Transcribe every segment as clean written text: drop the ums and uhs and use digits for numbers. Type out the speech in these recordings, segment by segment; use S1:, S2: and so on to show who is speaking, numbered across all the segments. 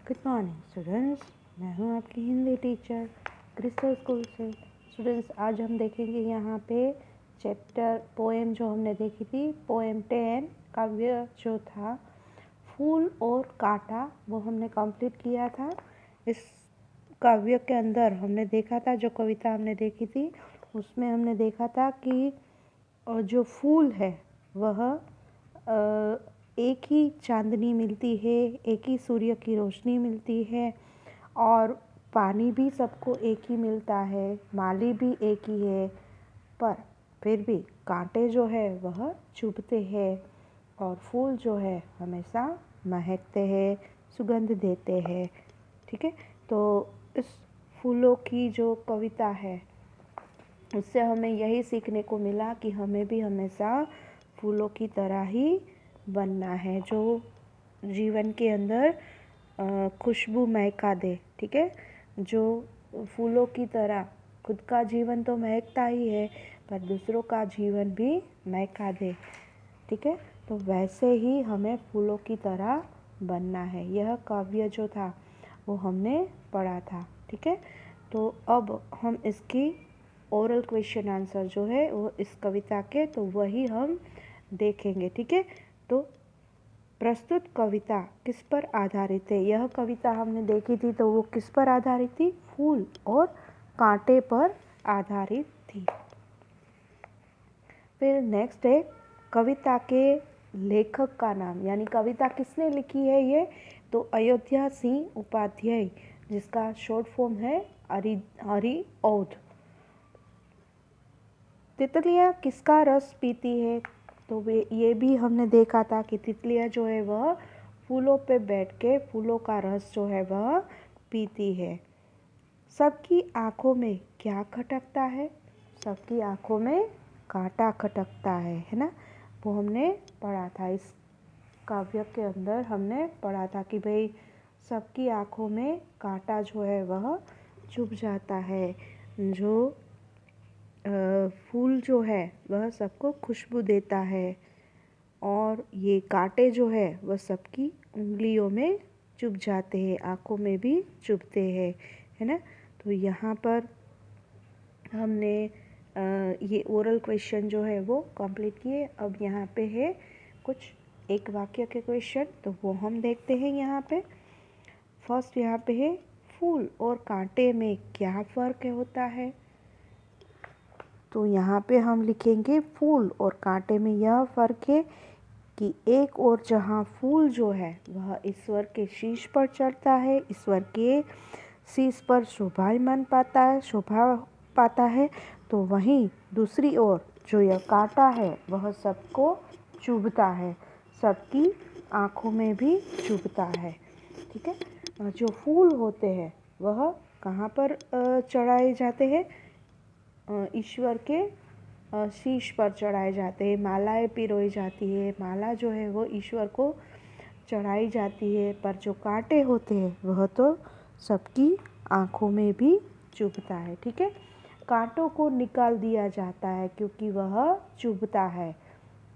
S1: Good morning students, मैं हूं आपकी हिंदी टीचर क्रिस्टल स्कूल से। स्टूडेंट्स, आज हम देखेंगे यहाँ पे चैप्टर पोएम जो हमने देखी थी, पोएम 10 काव्य जो था फूल और कांटा, वो हमने कंप्लीट किया था। इस काव्य के अंदर हमने देखा था, जो कविता हमने देखी थी उसमें हमने देखा था कि जो फूल है वह एक ही चांदनी मिलती है, एक ही सूर्य की रोशनी मिलती है और पानी भी सबको एक ही मिलता है, माली भी एक ही है। पर फिर भी कांटे जो है वह चुभते हैं और फूल जो है हमेशा महकते हैं, सुगंध देते हैं। ठीक है, तो इस फूलों की जो कविता है उससे हमें यही सीखने को मिला कि हमें भी हमेशा फूलों की तरह ही बनना है, जो जीवन के अंदर खुशबू महका दे। ठीक है, जो फूलों की तरह खुद का जीवन तो महकता ही है पर दूसरों का जीवन भी महका दे। ठीक है, तो वैसे ही हमें फूलों की तरह बनना है। यह काव्य जो था वो हमने पढ़ा था। ठीक है, तो अब हम इसकी ओरल क्वेश्चन आंसर जो है वो इस कविता के, तो वही हम देखेंगे। ठीक है, तो प्रस्तुत कविता किस पर आधारित है? यह कविता हमने देखी थी तो वो किस पर आधारित थी? फूल और कांटे पर आधारित थी। फिर नेक्स्ट है कविता के लेखक का नाम, यानी कविता किसने लिखी है ये? तो अयोध्या सिंह उपाध्याय, जिसका शॉर्ट फॉर्म है हरि औध। तितलियाँ किसका रस पीती है? तो ये भी हमने देखा था कि तितलियाँ जो है वह फूलों पे बैठ के फूलों का रस जो है वह पीती है। सबकी आँखों में क्या खटकता है? सबकी आँखों में कांटा खटकता है ना? वो हमने पढ़ा था, इस काव्य के अंदर हमने पढ़ा था कि भाई सबकी आँखों में कांटा जो है वह चुभ जाता है। जो फूल जो है वह सबको खुशबू देता है और ये कांटे जो है वह सबकी उंगलियों में चुभ जाते हैं, आँखों में भी चुभते हैं, है ना? तो यहाँ पर हमने ये ओरल क्वेश्चन जो है वो कंप्लीट किए। अब यहाँ पे है कुछ एक वाक्य के क्वेश्चन, तो वो हम देखते हैं यहाँ पे। फर्स्ट यहाँ पे है फूल और कांटे में क्या फ़र्क होता है? तो यहाँ पे हम लिखेंगे फूल और कांटे में यह फ़र्क है कि एक और जहाँ फूल जो है वह ईश्वर के शीश पर चढ़ता है, ईश्वर के शीश पर शोभा पाता है, तो वहीं दूसरी ओर जो यह कांटा है वह सबको चुभता है, सबकी आँखों में भी चुभता है। ठीक है, जो फूल होते हैं वह कहाँ पर चढ़ाए जाते हैं? ईश्वर के शीश पर चढ़ाए जाते हैं, मालाएं पिरोई जाती है, माला जो है वो ईश्वर को चढ़ाई जाती है। पर जो कांटे होते हैं वह तो सबकी आँखों में भी चुभता है। ठीक है, कांटों को निकाल दिया जाता है क्योंकि वह चुभता है।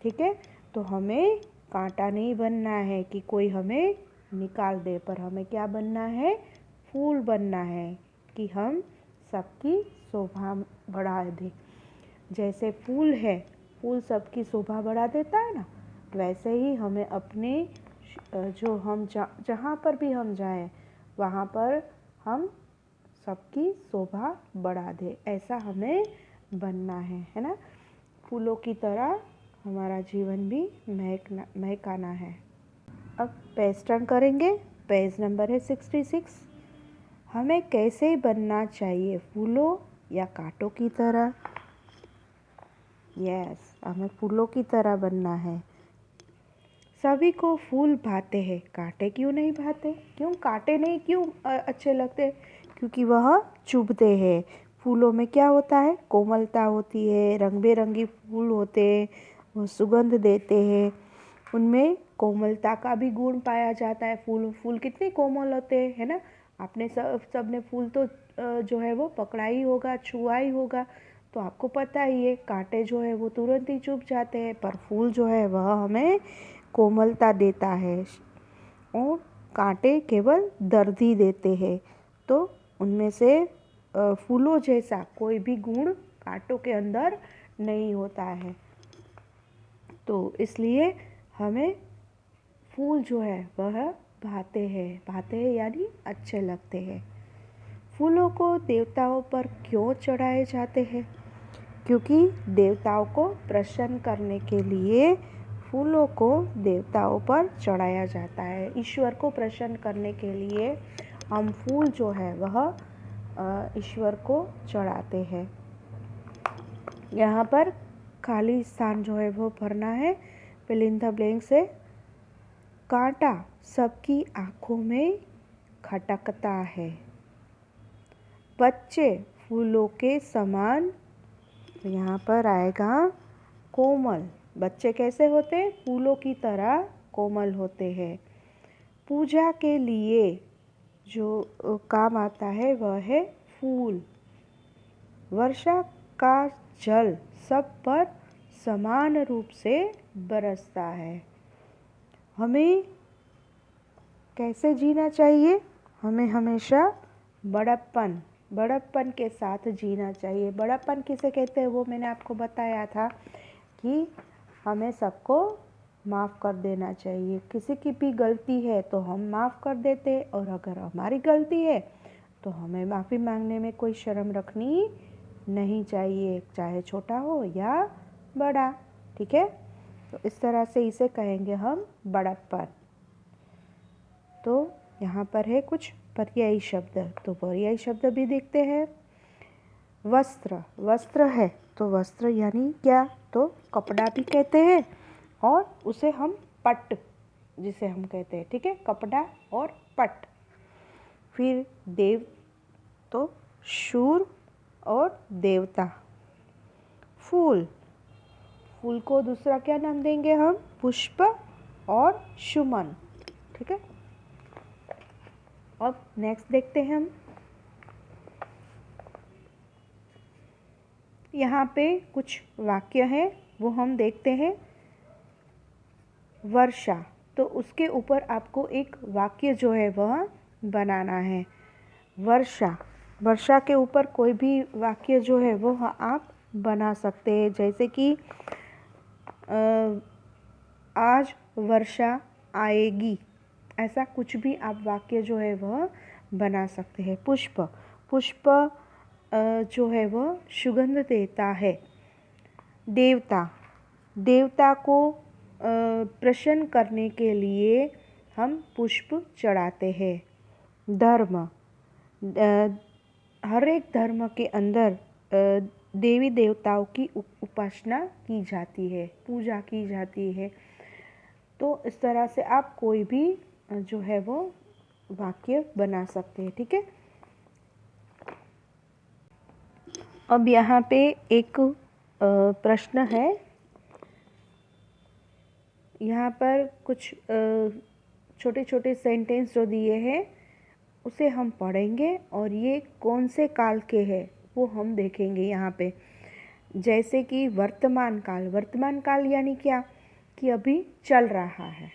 S1: ठीक है, तो हमें कांटा नहीं बनना है कि कोई हमें निकाल दे, पर हमें क्या बनना है? फूल बनना है कि हम सबकी शोभा बढ़ा दे। जैसे फूल है, फूल सबकी शोभा बढ़ा देता है ना, वैसे ही हमें अपने जो हम जहाँ पर भी हम जाएं वहाँ पर हम सबकी शोभा बढ़ा दे, ऐसा हमें बनना है ना? फूलों की तरह हमारा जीवन भी महकाना है। अब पेज टर्न करेंगे, पेज नंबर है 66। हमें कैसे बनना चाहिए, फूलों या कांटों की तरह? यस, हमें फूलों की तरह बनना है। सभी को फूल भाते हैं, कांटे क्यों नहीं भाते? क्यों कांटे नहीं क्यों अच्छे लगते? क्योंकि वह चुभते हैं। फूलों में क्या होता है? कोमलता होती है, रंग बिरंगी फूल होते हैं, वो सुगंध देते हैं, उनमें कोमलता का भी गुण पाया जाता है। फूल कितने कोमल होते हैं, है ना? आपने सबने फूल तो जो है वो पकड़ा ही होगा, छुआ ही होगा, तो आपको पता ही है कांटे जो है वो तुरंत ही चुभ जाते हैं, पर फूल जो है वह हमें कोमलता देता है और कांटे केवल दर्द ही देते हैं। तो उनमें से फूलों जैसा कोई भी गुण कांटों के अंदर नहीं होता है। तो इसलिए हमें फूल जो है वह भाते हैं यानी अच्छे लगते हैं। फूलों को देवताओं पर क्यों चढ़ाए जाते हैं? क्योंकि देवताओं को प्रसन्न करने के लिए फूलों को देवताओं पर चढ़ाया जाता है। ईश्वर को प्रसन्न करने के लिए हम फूल जो है वह ईश्वर को चढ़ाते हैं। यहाँ पर खाली स्थान जो है वो भरना है। फिल इन द ब्लैंक से कांटा सबकी आँखों में खटकता है। बच्चे फूलों के समान, तो यहाँ पर आएगा कोमल। बच्चे कैसे होते हैं? फूलों की तरह कोमल होते हैं। पूजा के लिए जो काम आता है वह है फूल। वर्षा का जल सब पर समान रूप से बरसता है। हमें कैसे जीना चाहिए? हमें हमेशा बड़प्पन के साथ जीना चाहिए। बड़प्पन किसे कहते हैं वो मैंने आपको बताया था कि हमें सबको माफ़ कर देना चाहिए। किसी की भी गलती है तो हम माफ़ कर देते, और अगर हमारी गलती है तो हमें माफ़ी मांगने में कोई शर्म रखनी नहीं चाहिए, चाहे छोटा हो या बड़ा। ठीक है, तो इस तरह से इसे कहेंगे हम बड़प्पन। तो यहाँ पर है कुछ पर्यायी शब्द, तो पर्यायी शब्द भी देखते हैं। वस्त्र है तो वस्त्र यानी क्या? तो कपड़ा भी कहते हैं, और उसे हम पट जिसे हम कहते हैं। ठीक है, कपड़ा और पट। फिर देव तो शूर और देवता। फूल को दूसरा क्या नाम देंगे हम? पुष्प और सुमन। ठीक है, अब नेक्स्ट देखते हैं हम। यहाँ पे कुछ वाक्य है वो हम देखते हैं। वर्षा, तो उसके ऊपर आपको एक वाक्य जो है वह बनाना है। वर्षा के ऊपर कोई भी वाक्य जो है वो आप बना सकते हैं, जैसे कि आज वर्षा आएगी, ऐसा कुछ भी आप वाक्य जो है वह बना सकते हैं। पुष्प जो है वह सुगंध देता है। देवता को प्रसन्न करने के लिए हम पुष्प चढ़ाते हैं। धर्म, हर एक धर्म के अंदर देवी देवताओं की उपासना की जाती है, पूजा की जाती है। तो इस तरह से आप कोई भी जो है वो वाक्य बना सकते हैं। ठीक है, अब यहाँ पे एक प्रश्न है। यहाँ पर कुछ छोटे छोटे सेंटेंस जो दिए हैं उसे हम पढ़ेंगे, और ये कौन से काल के हैं वो हम देखेंगे यहाँ पे। जैसे कि वर्तमान काल यानी क्या? कि अभी चल रहा है।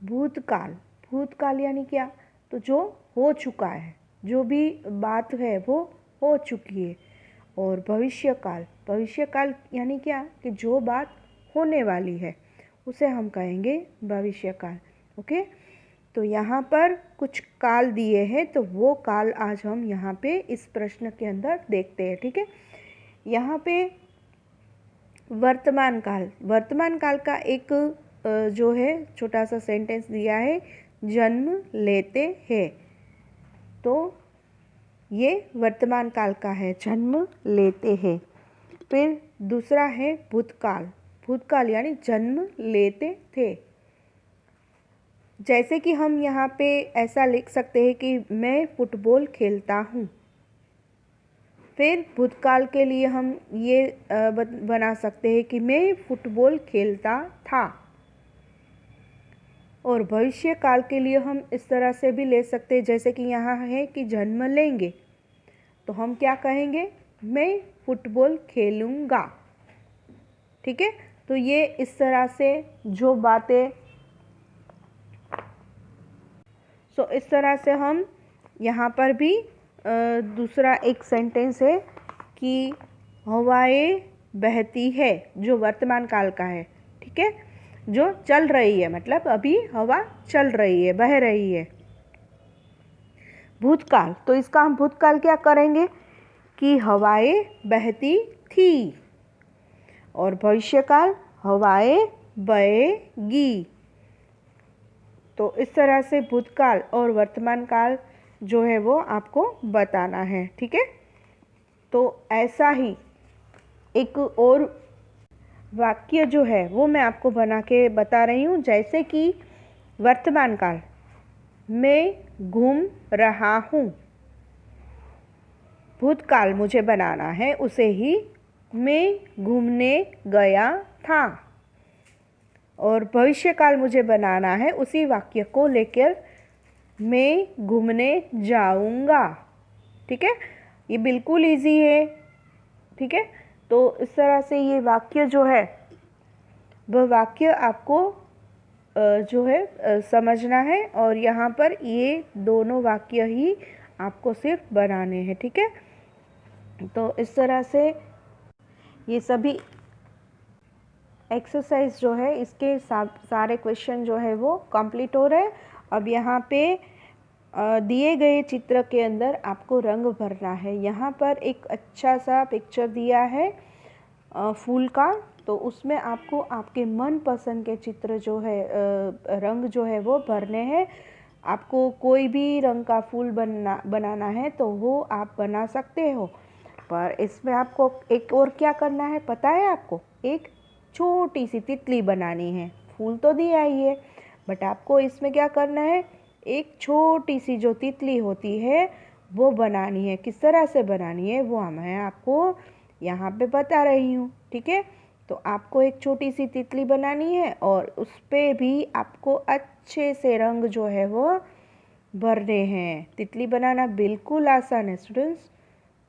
S1: भूतकाल यानी क्या? तो जो हो चुका है, जो भी बात है वो हो चुकी है। और भविष्यकाल यानी क्या? कि जो बात होने वाली है उसे हम कहेंगे भविष्यकाल। ओके, तो यहाँ पर कुछ काल दिए हैं, तो वो काल आज हम यहाँ पे इस प्रश्न के अंदर देखते हैं। ठीक है, यहाँ पे वर्तमान काल का एक जो है छोटा सा सेंटेंस दिया है, जन्म लेते हैं। तो ये वर्तमान काल का है, जन्म लेते हैं। फिर दूसरा है भूतकाल यानी जन्म लेते थे। जैसे कि हम यहाँ पे ऐसा लिख सकते हैं कि मैं फुटबॉल खेलता हूँ। फिर भूतकाल के लिए हम ये बना सकते हैं कि मैं फुटबॉल खेलता था। और भविष्य काल के लिए हम इस तरह से भी ले सकते हैं, जैसे कि यहाँ है कि जन्म लेंगे, तो हम क्या कहेंगे? मैं फुटबॉल खेलूँगा। ठीक है, तो ये इस तरह से जो बातें सो इस तरह से हम यहाँ पर भी दूसरा एक सेंटेंस है कि हवाएं बहती है, जो वर्तमान काल का है, ठीक है, जो चल रही है, मतलब अभी हवा चल रही है, बह रही है। भूतकाल, तो इसका हम भूतकाल क्या करेंगे कि हवाएं बहती थी, और भविष्यकाल हवाएं बहेगी। तो इस तरह से भूतकाल और वर्तमान काल जो है वो आपको बताना है, ठीक है। तो ऐसा ही एक और वाक्य जो है वो मैं आपको बना के बता रही हूँ, जैसे कि वर्तमान काल, मैं घूम रहा हूँ। भूतकाल मुझे बनाना है उसे ही, मैं घूमने गया था। और भविष्यकाल मुझे बनाना है उसी वाक्य को लेकर, मैं घूमने जाऊंगा। ठीक है, ये बिल्कुल इजी है। ठीक है, तो इस तरह से ये वाक्य जो है वह वाक्य आपको जो है समझना है, और यहाँ पर ये दोनों वाक्य ही आपको सिर्फ बनाने हैं। ठीक है, तो इस तरह से ये सभी एक्सरसाइज जो है इसके सारे क्वेश्चन जो है वो कंप्लीट हो रहे हैं। अब यहाँ पे दिए गए चित्र के अंदर आपको रंग भरना है। यहाँ पर एक अच्छा सा पिक्चर दिया है फूल का, तो उसमें आपको आपके मन पसंद के चित्र जो है रंग जो है वो भरने हैं। आपको कोई भी रंग का फूल बनाना है तो वो आप बना सकते हो, पर इसमें आपको एक और क्या करना है पता है आपको? एक छोटी सी तितली बनानी है। फूल तो दिया ही है, बट आपको इसमें क्या करना है, एक छोटी सी जो तितली होती है वो बनानी है। किस तरह से बनानी है वो मैं आपको यहाँ पे बता रही हूँ। ठीक है, तो आपको एक छोटी सी तितली बनानी है और उस पर भी आपको अच्छे से रंग जो है वो भरने हैं। तितली बनाना बिल्कुल आसान है स्टूडेंट्स।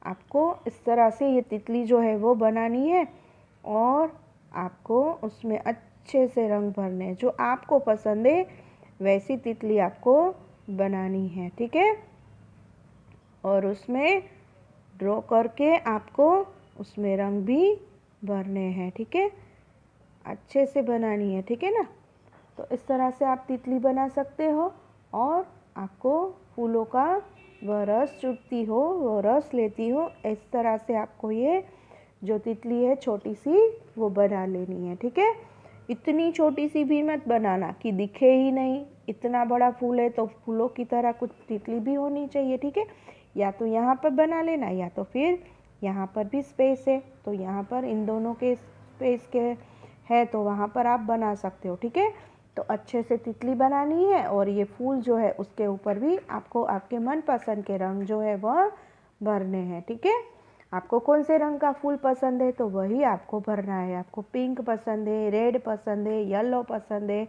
S1: आपको इस तरह से ये तितली जो है वो बनानी है और आपको उसमें अच्छे से रंग भरने हैं। जो आपको पसंद है वैसी तितली आपको बनानी है। ठीक है, और उसमें ड्रॉ करके आपको उसमें रंग भी भरने हैं। ठीक है, अच्छे से बनानी है। ठीक है ना, तो इस तरह से आप तितली बना सकते हो और आपको फूलों का वह रस चुभती हो, वो रस लेती हो, इस तरह से आपको ये जो तितली है छोटी सी वो बना लेनी है। ठीक है, इतनी छोटी सी भी मत बनाना कि दिखे ही नहीं। इतना बड़ा फूल है तो फूलों की तरह कुछ तितली भी होनी चाहिए। ठीक है, या तो यहाँ पर बना लेना या तो फिर यहाँ पर भी स्पेस है तो यहाँ पर इन दोनों के स्पेस के है तो वहाँ पर आप बना सकते हो। ठीक है, तो अच्छे से तितली बनानी है और ये फूल जो है उसके ऊपर भी आपको आपके मनपसंद के रंग जो है वह भरने हैं। ठीक है, आपको कौन से रंग का फूल पसंद है तो वही आपको भरना है। आपको पिंक पसंद है, रेड पसंद है, येलो पसंद है,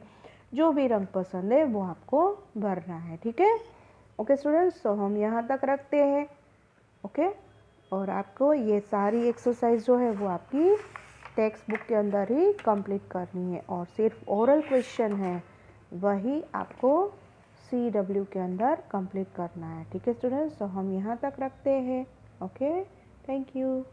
S1: जो भी रंग पसंद है वो आपको भरना है। ठीक है, ओके स्टूडेंट्स, तो हम यहाँ तक रखते हैं। ओके, और आपको ये सारी एक्सरसाइज जो है वो आपकी टेक्स्ट बुक के अंदर ही कंप्लीट करनी है, और सिर्फ ओरल क्वेश्चन है वही आपको CW के अंदर कंप्लीट करना है। ठीक है स्टूडेंट्स, तो हम यहाँ तक रखते हैं। Okay, thank you.